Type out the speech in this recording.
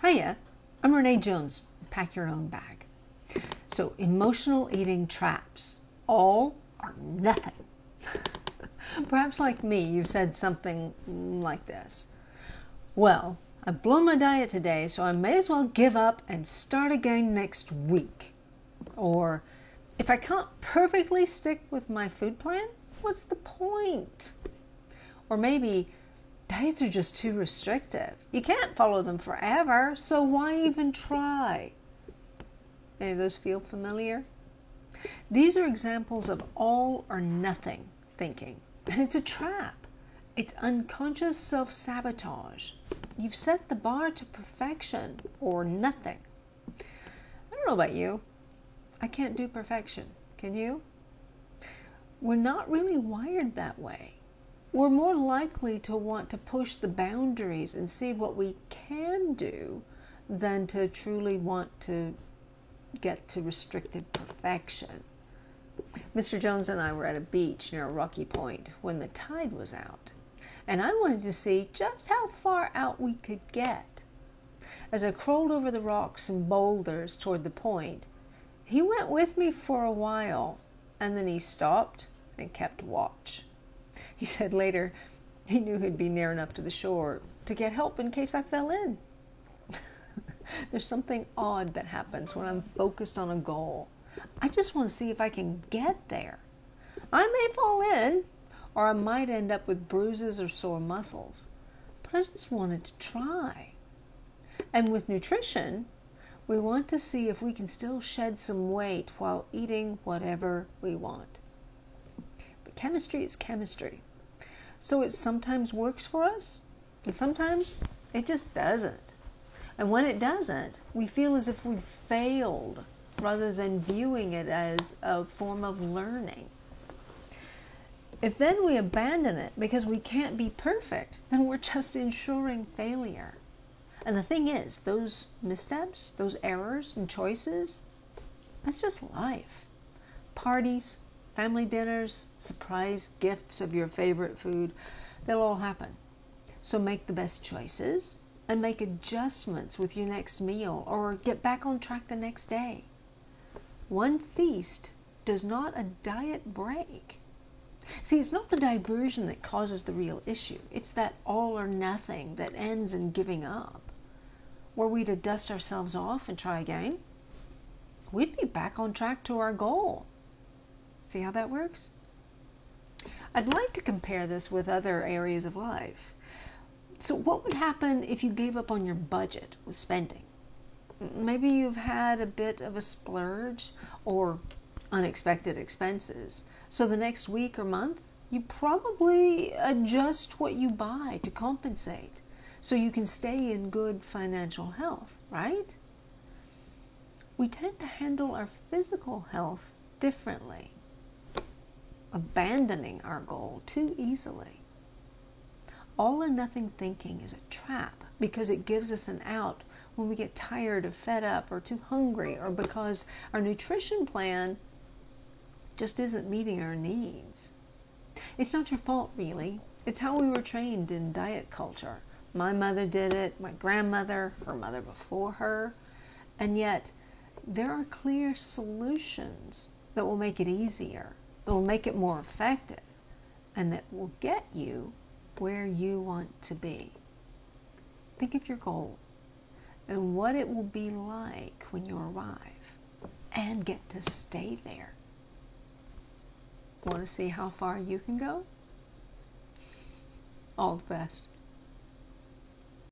Hiya, I'm Renee Jones. Pack your own bag. So, emotional eating traps, all or nothing. Perhaps like me, you've said something like this. Well, I've blown my diet today, so I may as well give up and start again next week. Or, if I can't perfectly stick with my food plan, what's the point? Or maybe, diets are just too restrictive. You can't follow them forever, so why even try? Any of those feel familiar? These are examples of all or nothing thinking. And it's a trap. It's unconscious self-sabotage. You've set the bar to perfection or nothing. I don't know about you. I can't do perfection. Can you? We're not really wired that way. We're more likely to want to push the boundaries and see what we can do than to truly want to get to restrictive perfection. Mr. Jones and I were at a beach near a rocky point when the tide was out, and I wanted to see just how far out we could get. As I crawled over the rocks and boulders toward the point, he went with me for a while, and then he stopped and kept watch. He said later he knew he'd be near enough to the shore to get help in case I fell in. There's something odd that happens when I'm focused on a goal. I just want to see if I can get there. I may fall in, or I might end up with bruises or sore muscles, but I just wanted to try. And with nutrition, we want to see if we can still shed some weight while eating whatever we want. But chemistry is chemistry. So it sometimes works for us, and sometimes it just doesn't. And when it doesn't, we feel as if we've failed rather than viewing it as a form of learning. If then we abandon it because we can't be perfect, then we're just ensuring failure. And the thing is, those missteps, those errors and choices, that's just life. Parties, family dinners, surprise gifts of your favorite food, they'll all happen. So make the best choices and make adjustments with your next meal or get back on track the next day. One feast does not a diet break. See, it's not the diversion that causes the real issue. It's that all or nothing that ends in giving up. Were we to dust ourselves off and try again, we'd be back on track to our goal. See how that works? I'd like to compare this with other areas of life. So what would happen if you gave up on your budget with spending? Maybe you've had a bit of a splurge or unexpected expenses. So the next week or month, you probably adjust what you buy to compensate so you can stay in good financial health, right? We tend to handle our physical health differently, abandoning our goal too easily. All or nothing thinking is a trap because it gives us an out when we get tired or fed up or too hungry or because our nutrition plan just isn't meeting our needs. It's not your fault, really. It's how we were trained in diet culture. My mother did it, my grandmother, her mother before her, and yet there are clear solutions that will make it easier, that will make it more effective, and that will get you where you want to be. Think of your goal and what it will be like when you arrive and get to stay there. Want to see how far you can go? All the best.